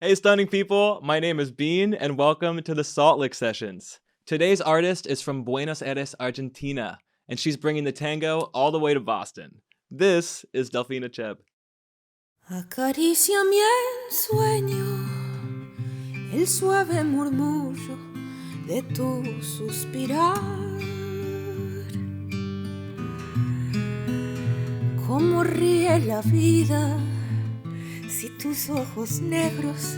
Hey, stunning people! My name is Beane, and welcome to the Salt Lick Sessions. Today's artist is from Buenos Aires, Argentina, and she's bringing the tango all the way to Boston. This is Delfina Cheb. Acaricia mi ensueño, el suave murmullo de tu suspirar. Cómo ríe la vida si tus ojos negros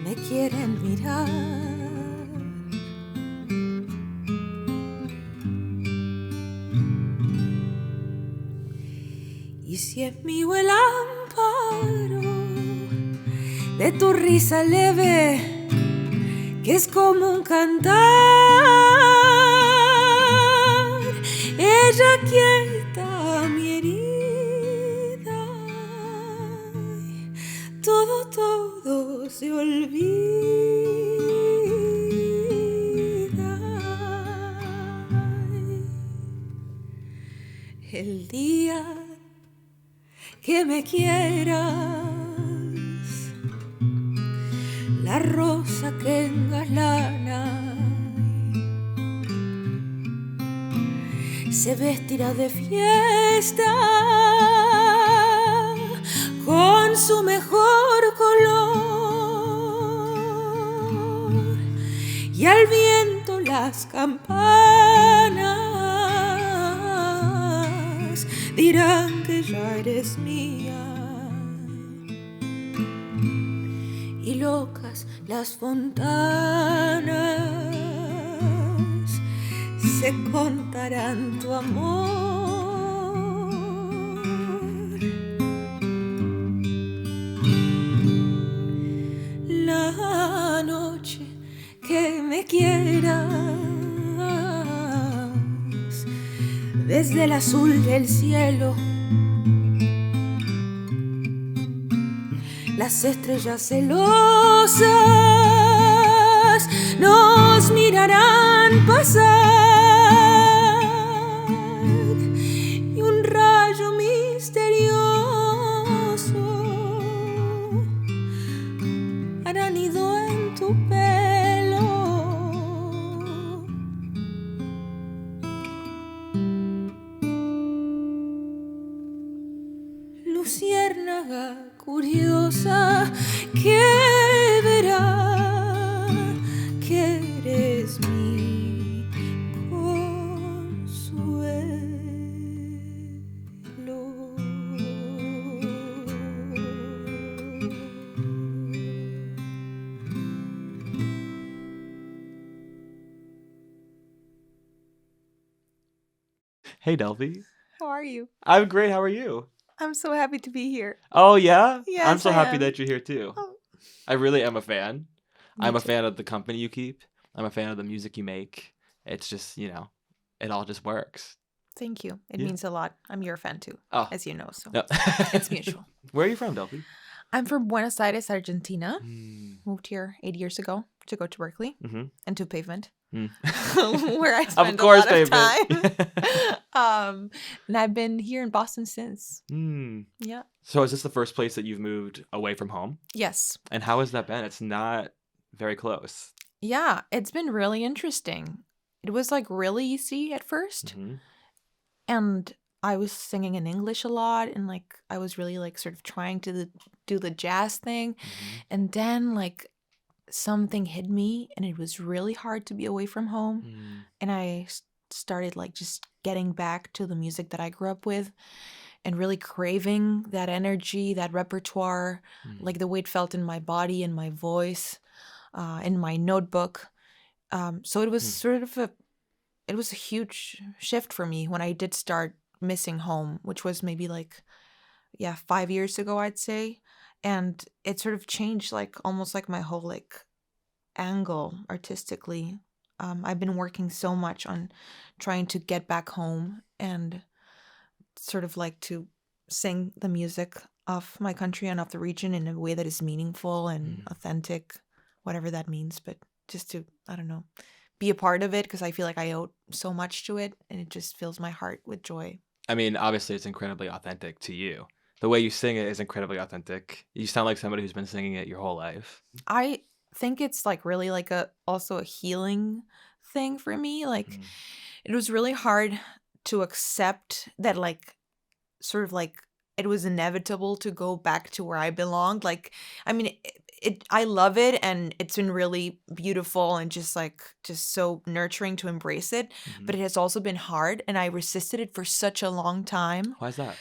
me quieren mirar. Y si es mío el amparo de tu risa leve, que es como un cantar, ella quieta mi herida, todo se olvida. El día que me quieras, la rosa que engalana se vestirá de fiesta con su mejor color, y al viento las campanas dirán que ya eres mía, y locas las fontanas se contarán tu amor. La noche que me quieras, desde el azul del cielo, las estrellas celosas nos mirarán pasar, y un rayo misterioso hará nido en tu pelo. Luciérnaga curiosa que verá que eres mi consuelo. Hey, Delphi. How are you? I'm great. How are you? I'm so happy to be here. Oh, yeah? Yes, I'm so I happy am. that you're here, too. Oh. I really am a fan. Me I'm a too. fan of the company you keep. I'm a fan of the music you make. It's just, it all just works. Thank you. It Yeah. means a lot. I'm your fan too, Oh. as you know, so No. it's mutual. Where are you from, Delphi? I'm from Buenos Aires, Argentina. Mm. Moved here 8 years ago to go to Berkeley Mm-hmm. and to Pavement, Mm. where I spend Of course, a lot of Pavement. time. And I've been here in Boston since. Mm. Yeah. So is this the first place that you've moved away from home? Yes. And how has that been? It's not very close. Yeah, it's been really interesting. It was like really easy at first. Mm-hmm. And I was singing in English a lot, and like I was really like sort of trying to do the jazz thing. Mm-hmm. And then like something hit me, and it was really hard to be away from home. Mm. And I started like just getting back to the music that I grew up with and really craving that energy, that repertoire, like the way it felt in my body and my voice, in my notebook. So it was sort of it was a huge shift for me when I did start missing home, which was maybe like, 5 years ago, I'd say. And it sort of changed like almost like my whole like angle artistically. I've been working so much on trying to get back home and sort of like to sing the music of my country and of the region in a way that is meaningful and authentic, whatever that means. But just to, I don't know, be a part of it, because I feel like I owe so much to it, and it just fills my heart with joy. I mean, obviously it's incredibly authentic to you. The way you sing it is incredibly authentic. You sound like somebody who's been singing it your whole life. I think it's like really like also a healing thing for me. Like it was really hard to accept that like sort of like it was inevitable to go back to where I belonged. Like, I mean, I love it, and it's been really beautiful and just so nurturing to embrace it. But it has also been hard, and I resisted it for such a long time. Why is that?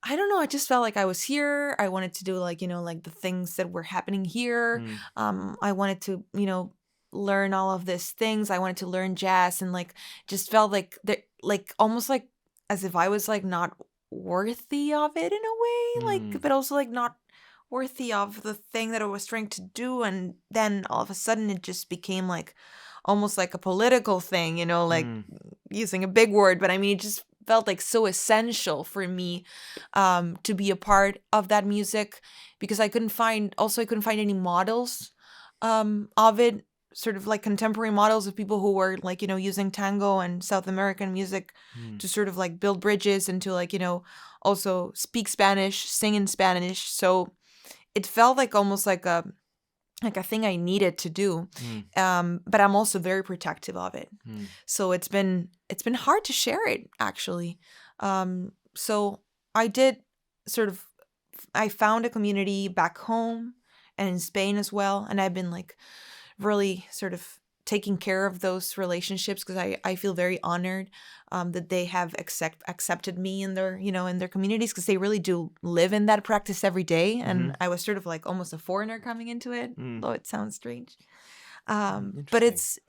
I don't know. I just felt like I was here. I wanted to do like, like the things that were happening here. I wanted to, learn all of these things. I wanted to learn jazz, and like just felt like almost like as if I was like not worthy of it in a way, like, but also like not worthy of the thing that I was trying to do. And then all of a sudden it just became like almost like a political thing, like using a big word, but I mean, it just felt like so essential for me to be a part of that music, because I couldn't find any models of it, sort of like contemporary models of people who were like, using tango and South American music to sort of like build bridges and to like, also speak Spanish, sing in Spanish. So it felt like almost like a thing I needed to do. But I'm also very protective of it. So it's been hard to share it, actually. So I found a community back home and in Spain as well. And I've been like really sort of taking care of those relationships, because I feel very honored that they have accepted me in their communities, because they really do live in that practice every day. And I was sort of like almost a foreigner coming into it, though it sounds strange. But it's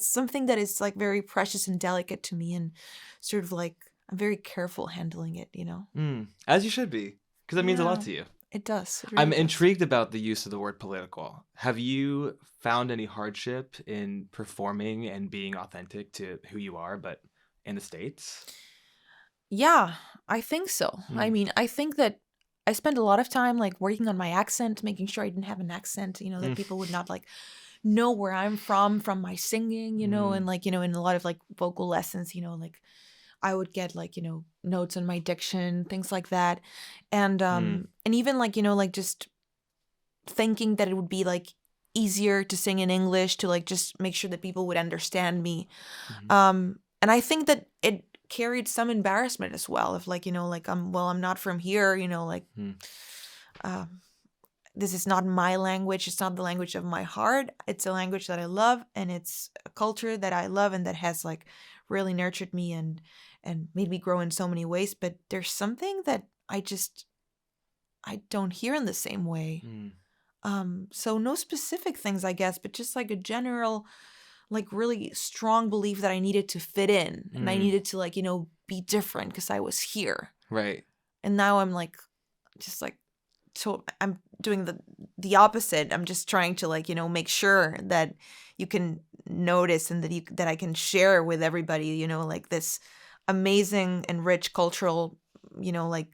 something that is like very precious and delicate to me, and sort of like I'm very careful handling it, As you should be, because it means a lot to you. It does. It really I'm does. intrigued about the use of the word political. Have you found any hardship in performing and being authentic to who you are, but in the States? Yeah, I think so. I mean, I think that I spent a lot of time like working on my accent, making sure I didn't have an accent, that people would not like know where I'm from my singing, and like, in a lot of like vocal lessons, like I would get like, notes on my diction, things like that. And even like, like just thinking that it would be like easier to sing in English, to like just make sure that people would understand me. And I think that it carried some embarrassment as well, of like, like I'm not from here, like this is not my language. It's not the language of my heart. It's a language that I love, and it's a culture that I love, and that has like really nurtured me and made me grow in so many ways. But there's something that I don't hear in the same way. So no specific things, I guess, but just like a general, like really strong belief that I needed to fit in, and I needed to like, be different because I was here. Right. And now I'm like, just like, so I'm doing the opposite. I'm just trying to like, make sure that you can notice, and that I can share with everybody, like this amazing and rich cultural, like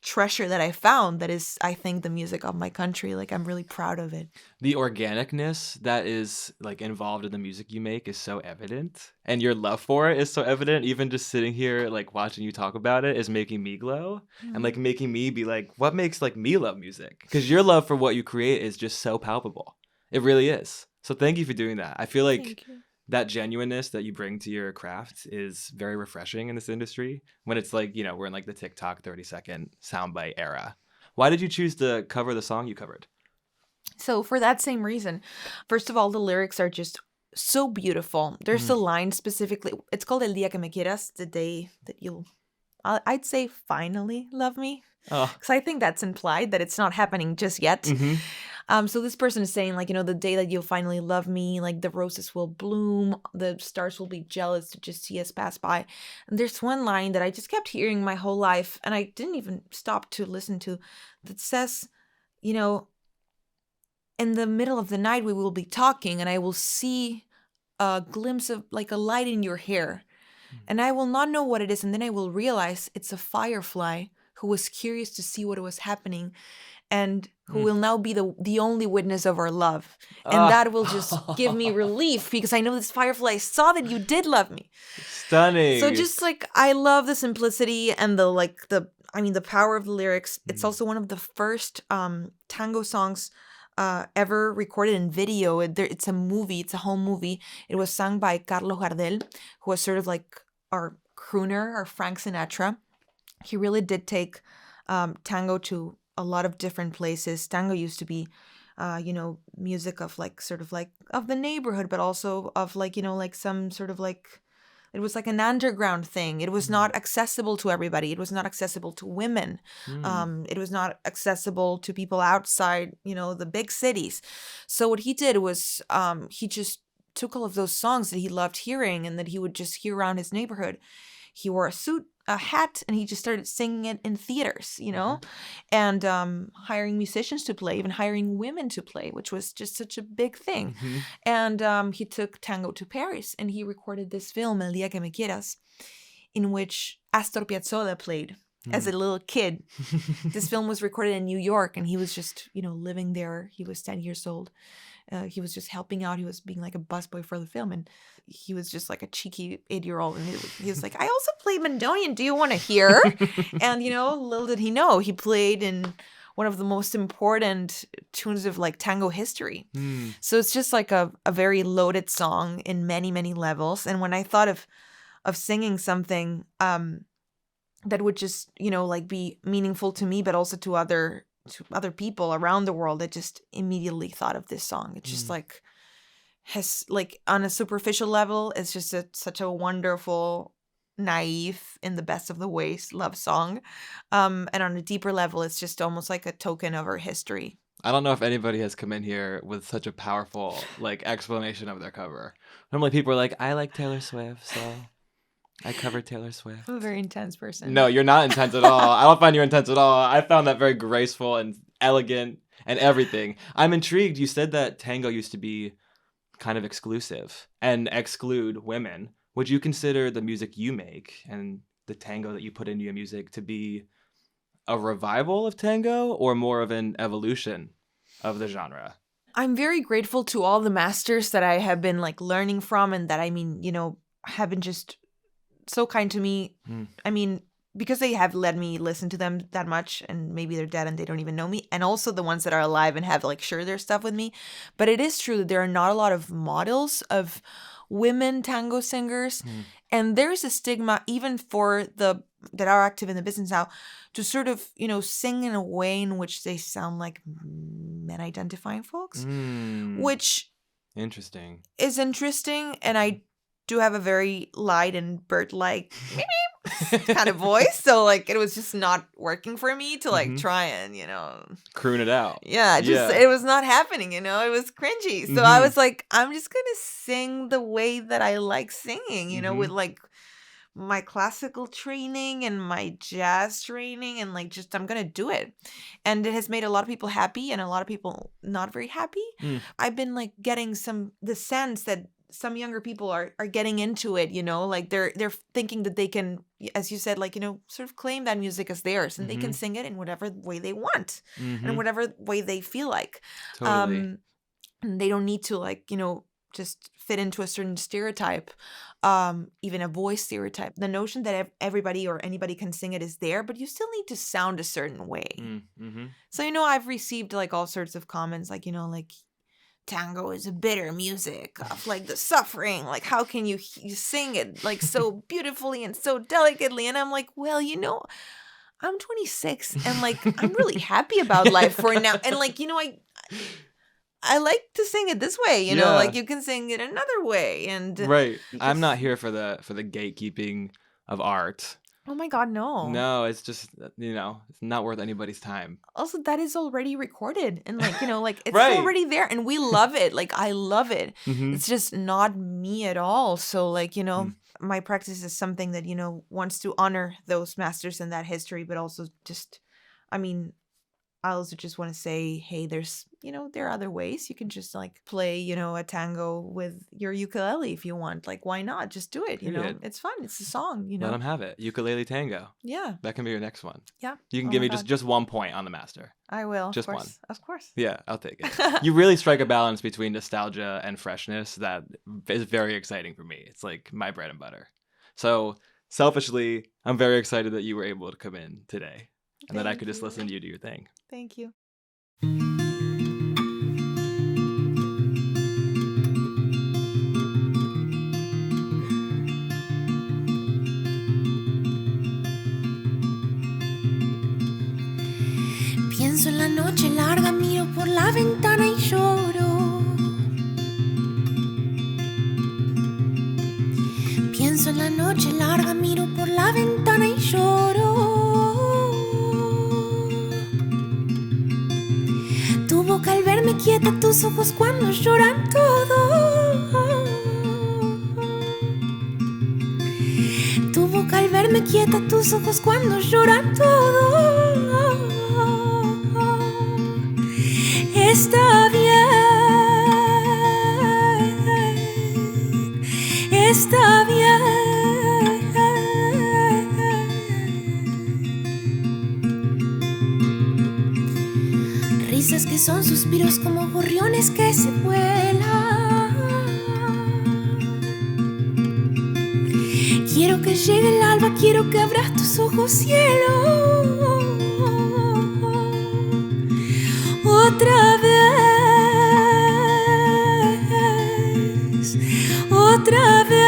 treasure that I found, that is, I think, the music of my country. Like, I'm really proud of it. The organicness that is like involved in the music you make is so evident, and your love for it is so evident. Even just sitting here like watching you talk about it is making me glow, and like making me be like, what makes like me love music? Because your love for what you create is just so palpable. It really is. So thank you for doing that. I feel like that genuineness that you bring to your craft is very refreshing in this industry, when it's like, we're in like the TikTok 30-second soundbite era. Why did you choose to cover the song you covered? So for that same reason. First of all, the lyrics are just so beautiful. There's a line specifically. It's called El Día que Me Quieras, the day that you'll, I'd say, finally love me. Because I think that's implied, that it's not happening just yet. So this person is saying, like, the day that you'll finally love me, like the roses will bloom, the stars will be jealous to just see us pass by. And there's one line that I just kept hearing my whole life, and I didn't even stop to listen to, that says, in the middle of the night we will be talking, and I will see a glimpse of like a light in your hair, and I will not know what it is, and then I will realize it's a firefly who was curious to see what was happening, and who will now be the only witness of our love. And that will just give me relief, because I know this firefly saw that you did love me. Stunning. So just like, I love the simplicity and the the power of the lyrics. It's also one of the first tango songs ever recorded in video. It's a movie. It's a home movie. It was sung by Carlos Gardel, who was sort of like our crooner, our Frank Sinatra. He really did take tango to a lot of different places. Tango used to be, music of like sort of like of the neighborhood, but also of like, like some sort of like, it was like an underground thing. It was not accessible to everybody. It was not accessible to women. It was not accessible to people outside, the big cities. So what he did was he just took all of those songs that he loved hearing and that he would just hear around his neighborhood. He wore a suit, a hat, and he just started singing it in theaters, and hiring musicians to play, even hiring women to play, which was just such a big thing. And he took tango to Paris, and he recorded this film, El Día que Me Quieras, in which Astor Piazzolla played as a little kid. This film was recorded in New York, and he was just, living there. He was 10 years old. He was just helping out. He was being like a busboy for the film, and he was just like a cheeky 8-year-old. And he was like, I also play mandolin. Do you want to hear? And, little did he know, he played in one of the most important tunes of like tango history. So it's just like a very loaded song in many, many levels. And when I thought of singing something that would just, like be meaningful to me, but also to other people around the world, I just immediately thought of this song. It's just like has like on a superficial level, it's just such a wonderful, naive, in the best of the ways, love song. And on a deeper level, it's just almost like a token of our history. I don't know if anybody has come in here with such a powerful like explanation of their cover. Normally people are like, I like Taylor Swift, so I covered Taylor Swift. I'm a very intense person. No, you're not intense at all. I don't find you intense at all. I found that very graceful and elegant and everything. I'm intrigued. You said that tango used to be kind of exclusive and exclude women. Would you consider the music you make and the tango that you put into your music to be a revival of tango or more of an evolution of the genre? I'm very grateful to all the masters that I have been like learning from, and that have been just so kind to me. Because they have let me listen to them that much, and maybe they're dead and they don't even know me, and also the ones that are alive and have like shared their stuff with me. But it is true that there are not a lot of models of women tango singers, and there's a stigma even for that are active in the business now to sort of sing in a way in which they sound like men identifying folks, which is interesting. And I do have a very light and bird-like kind of voice, so like it was just not working for me to like try and croon it out. It was not happening. It was cringy. So I was like, I'm just gonna sing the way that I like singing, with like my classical training and my jazz training, and like just I'm gonna do it. And it has made a lot of people happy and a lot of people not very happy. I've been like getting the sense that some younger people are getting into it, like they're thinking that they can, as you said, like, sort of claim that music as theirs, and they can sing it in whatever way they want and whatever way they feel like. Totally. And they don't need to like, just fit into a certain stereotype, even a voice stereotype. The notion that everybody or anybody can sing it is there, but you still need to sound a certain way. So, I've received like all sorts of comments, like, like, tango is a bitter music of like the suffering, like how can you sing it like so beautifully and so delicately? And I'm like, well, I'm 26 and like I'm really happy about life for now, and like I like to sing it this way, like you can sing it another way, and right. I'm not here for the gatekeeping of art. Oh my God, no, it's just it's not worth anybody's time. Also, that is already recorded, and like like it's right. already there, and we love it. Like I love it. It's just not me at all. So like my practice is something that wants to honor those masters in that history, but also just I also just want to say, hey, there's there are other ways you can just like play a tango with your ukulele if you want. Like, why not just do it? It's fun. It's a song. Let them have it. Ukulele tango. Yeah, that can be your next one. Yeah, you can give me just 1 point on the master. I will. Just one, of course. Yeah, I'll take it. You really strike a balance between nostalgia and freshness that is very exciting for me. It's like my bread and butter. So selfishly, I'm very excited that you were able to come in today and that I Thank could just you. listen to you do your thing. Thank you. Pienso en la noche larga, miro por la ventana y lloro. Pienso en la noche larga, miro por la ventana y lloro. Tu boca al verme quieta, tus ojos cuando lloran todo. Tu boca al verme quieta, tus ojos cuando lloran todo. Está bien, está bien. Risas que son suspiros como gorriones que se vuelan. Quiero que llegue el alba, quiero que abras tus ojos, cielo. Otra vez, otra vez.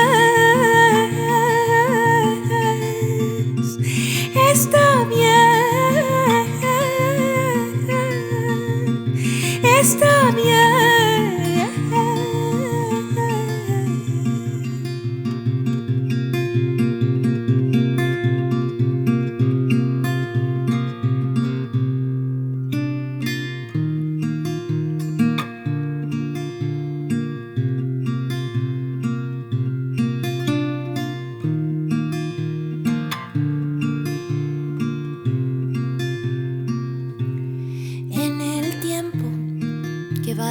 Está bien, está bien.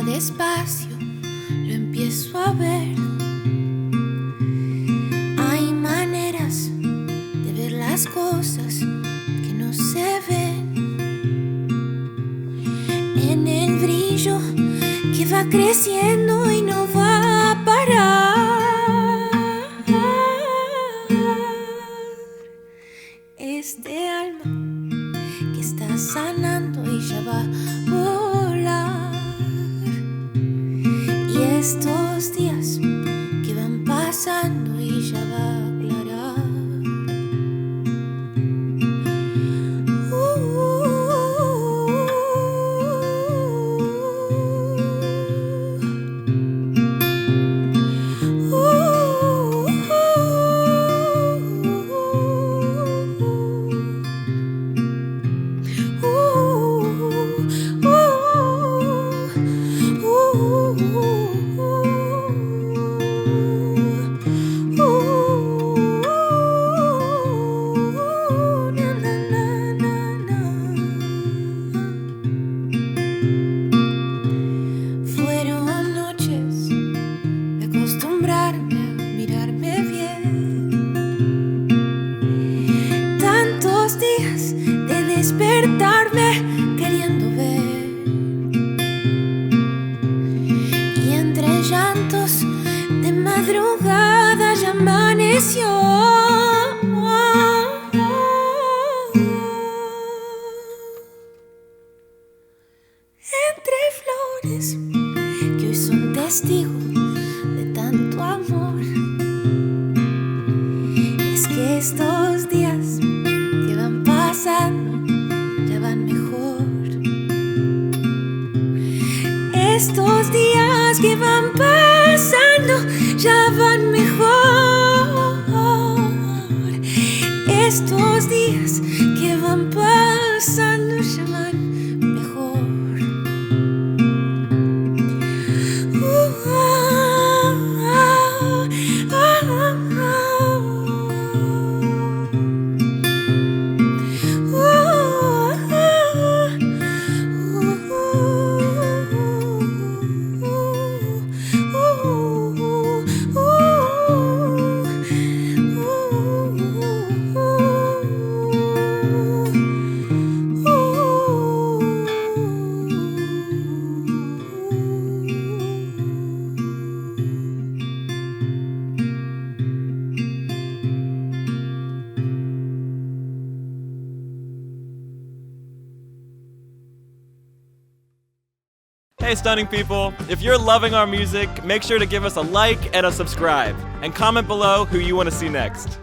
Despacio lo empiezo a ver. Hay maneras de ver las cosas que no se ven. En el brillo que va creciendo y no va a parar. Este alma que está sanando y ya va a volar. Estos días que van pasando y ya va a aclarar. Estos días que van pasando ya van mejor. Estos días que van pasando ya van mejor. Okay, stunning people, if you're loving our music, make sure to give us a like and a subscribe, and comment below who you want to see next.